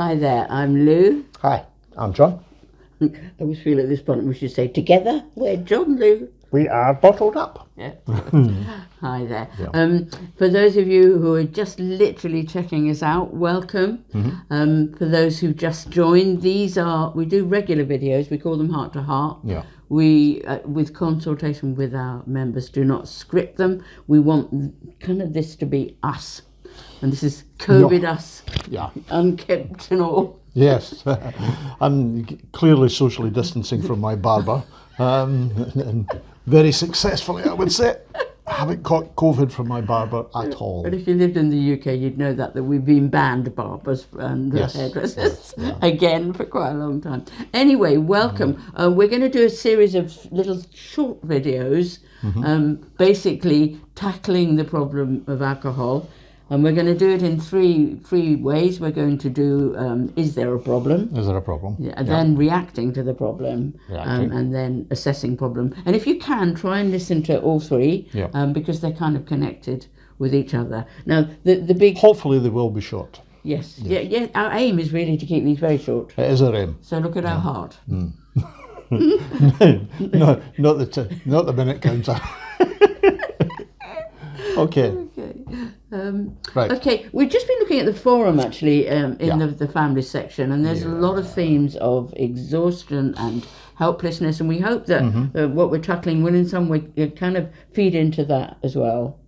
Hi there, I'm Lou. Hi, I'm John. I always feel at this point we should say together, we're John Lou. We are bottled up. Yeah. Hi there. Yeah. For those of you who are just literally checking us out, welcome. For those who just joined, we do regular videos, we call them Heart to Heart. Yeah. We, with consultation with our members, do not script them. We want kind of this to be us. And this is COVID us, Yeah. unkept and all. Yes. I'm clearly socially distancing from my barber. And very successfully, I would say. I haven't caught COVID from my barber at all. But if you lived in the UK, you'd know that we've been banned barbers and hairdressers again for quite a long time. Anyway, welcome. We're going to do a series of little short videos, basically tackling the problem of alcohol. And we're going to do it in three ways. We're going to do, is there a problem? Is there a problem? Yeah, and then reacting to the problem, and then assessing problem. And if you can, try and listen to all three, because they're kind of connected with each other. Now, the big... Hopefully they will be short. Yes. Yeah. Our aim is really to keep these very short. It is our aim. So look at our heart. No, not the minute counter. Okay. Right. Okay, we've just been looking at the forum actually in the family section, and there's a lot of themes of exhaustion and helplessness, and we hope that what we're tackling will in some way kind of feed into that as well.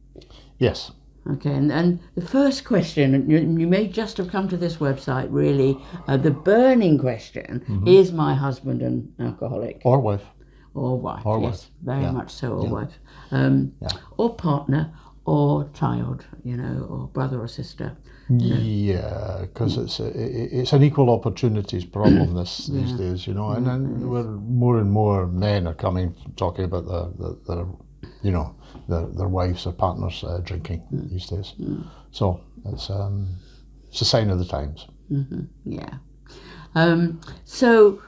Yes. Okay, and the first question, you may just have come to this website really, the burning question, is my husband an alcoholic? Or wife. Or wife, or yes, wife. Very much so, or wife. Or partner, or child, or brother or sister. Yeah, because it's an equal opportunities problem these days, and then more and more men are talking about their wives or partners drinking these days. So it's a sign of the times. Yeah. So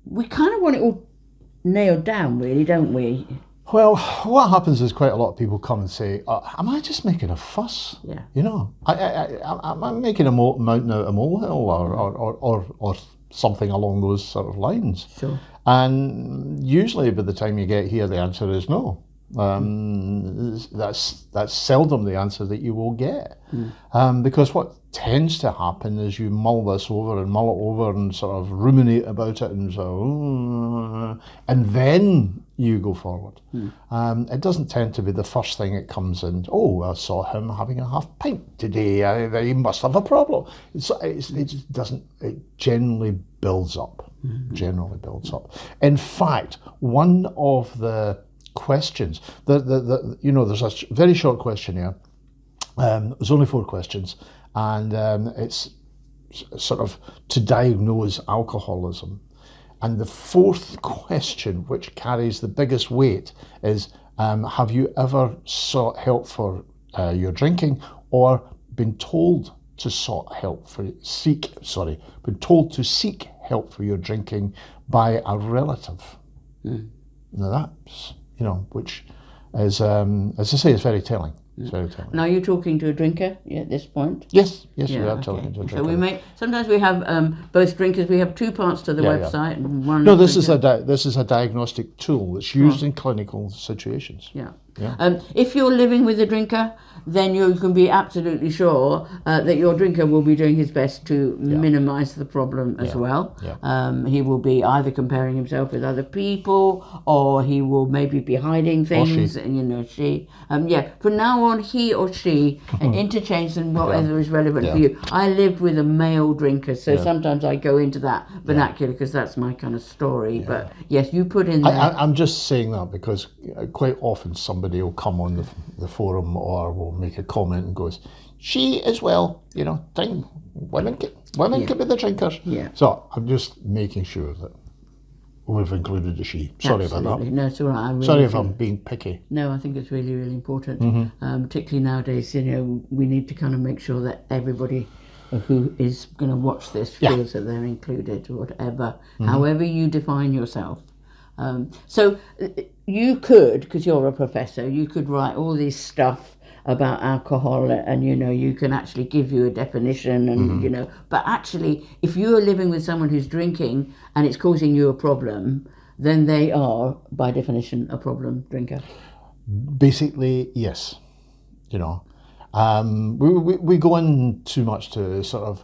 we kind of want it all nailed down, really, don't we? Well, what happens is quite a lot of people come and say, am I just making a fuss? Yeah. Am I making a mountain out of a molehill or something along those sort of lines? Sure. And usually by the time you get here, the answer is no. That's seldom the answer that you will get. Because what tends to happen is you mull it over and sort of ruminate about it and then you go forward. It doesn't tend to be the first thing that comes in. Oh, I saw him having a half pint today. He must have a problem. It generally builds up. In fact, one of the questions, there's a very short questionnaire. There's only 4 questions, and it's sort of to diagnose alcoholism. And the 4th question, which carries the biggest weight, is have you ever sought help for your drinking, or been told to seek help for your drinking by a relative? Now that's which is, as I say, is very telling. It's very telling. Now you're talking to a drinker at this point? Yes, we are talking to a drinker. So sometimes we have both drinkers. We have 2 parts to the website. And one. No, this is a diagnostic tool that's used in clinical situations. Yeah. If you're living with a drinker, then you can be absolutely sure that your drinker will be doing his best to minimise the problem as well. He will be either comparing himself with other people, or he will maybe be hiding things. And she. From now on, he or she, and interchange them whatever is relevant for you. I lived with a male drinker, so sometimes I go into that vernacular because that's my kind of story. But yes, you put in there. I'm just saying that because quite often somebody will come on the forum or will make a comment and goes, she as well, women can be the drinkers. Yeah. So I'm just making sure that we've included a she. Sorry about that. No, it's all right. Sorry if I'm being picky. No, I think it's really, really important. Particularly nowadays, we need to kind of make sure that everybody who is going to watch this feels that they're included, or whatever, however you define yourself. So you could, because you're a professor, you could write all this stuff about alcohol, and you can actually give you a definition, and but actually, if you are living with someone who's drinking and it's causing you a problem, then they are, by definition, a problem drinker. Basically, yes. We go in too much to sort of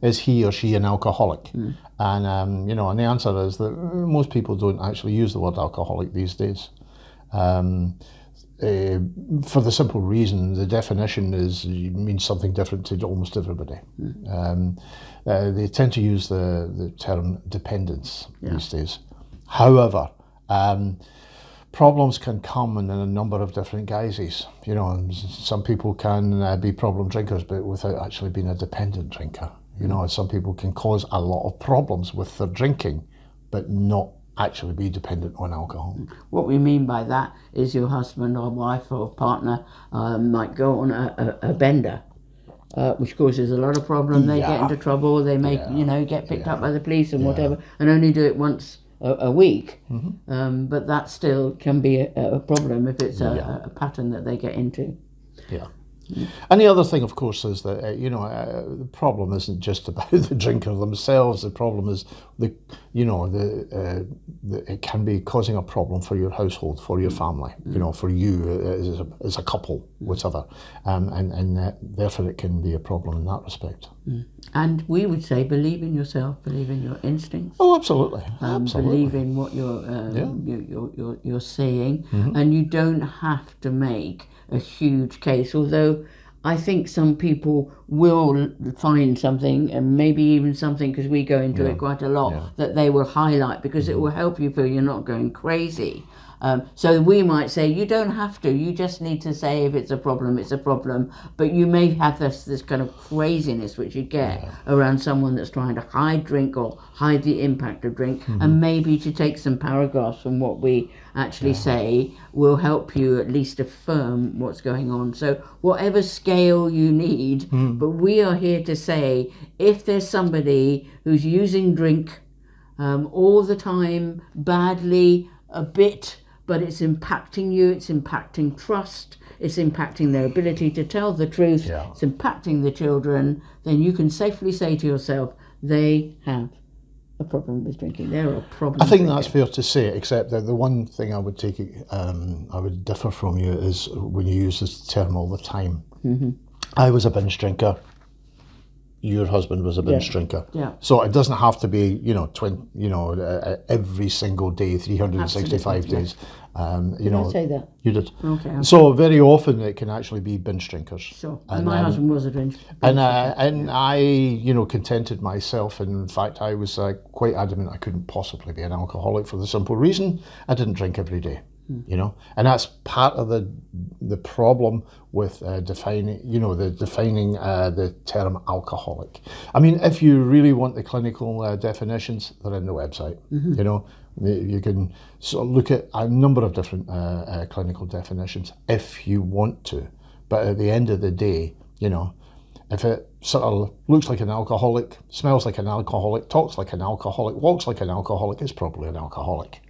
is he or she an alcoholic? And and the answer is that most people don't actually use the word alcoholic these days. For the simple reason, the definition means something different to almost everybody. They tend to use the term dependence these days. However, problems can come in a number of different guises. Some people can be problem drinkers, but without actually being a dependent drinker. Some people can cause a lot of problems with their drinking, but not actually be dependent on alcohol. What we mean by that is your husband or wife or partner might go on a bender, which causes a lot of problem. They get into trouble. They may, get picked up by the police and whatever, and only do it once a week. But that still can be a problem if it's a pattern that they get into. Yeah. And the other thing, of course, is that the problem isn't just about the drinker themselves. The problem is it can be causing a problem for your household, for your family, for you as a couple, whatever, and therefore it can be a problem in that respect. And we would say, believe in yourself, believe in your instincts. Oh, absolutely, absolutely. Believe in what you're saying, and you don't have to make a huge case, although I think some people will find something, and maybe even something, because we go into it quite a lot, that they will highlight, because it will help you feel you're not going crazy. So we might say, you don't have to, you just need to say if it's a problem, it's a problem. But you may have this kind of craziness which you get around someone that's trying to hide drink or hide the impact of drink, and maybe to take some paragraphs from what we actually say will help you at least affirm what's going on. So whatever scale you need, but we are here to say, if there's somebody who's using drink all the time, badly, a bit, but it's impacting you, it's impacting trust, it's impacting their ability to tell the truth, it's impacting the children, then you can safely say to yourself, they have a problem with drinking. They're a problem. I think drinker. that's fair to say, except that the one thing I would I would differ from you is when you use this term all the time. I was a binge drinker. Your husband was a binge drinker. So it doesn't have to be, every single day, 365 days. Did I say that? You did. Okay. So very often it can actually be binge drinkers. Sure. And my husband was a binge drinker. And I, contented myself. In fact, I was quite adamant I couldn't possibly be an alcoholic for the simple reason I didn't drink every day. And that's part of the problem with defining the term alcoholic. I mean, if you really want the clinical definitions, they're in the website. You can sort of look at a number of different clinical definitions if you want to. But at the end of the day, if it sort of looks like an alcoholic, smells like an alcoholic, talks like an alcoholic, walks like an alcoholic, it's probably an alcoholic.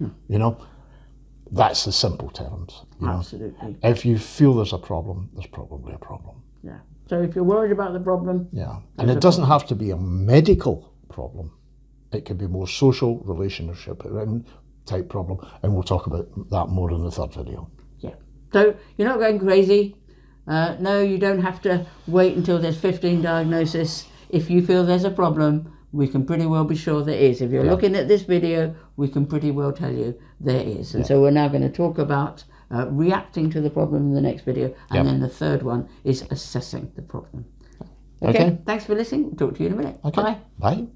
That's the simple terms. Absolutely. If you feel there's a problem, there's probably a problem. Yeah. So if you're worried about the problem... Yeah. And it doesn't have to be a medical problem. It can be more social, relationship type problem. And we'll talk about that more in the third video. Yeah. So you're not going crazy. No, you don't have to wait until there's 15 diagnoses. If you feel there's a problem, we can pretty well be sure there is. If you're looking at this video, we can pretty well tell you there is. And so we're now going to talk about reacting to the problem in the next video. And then the third one is assessing the problem. Okay. Thanks for listening. We'll talk to you in a minute. Okay. Bye. Bye.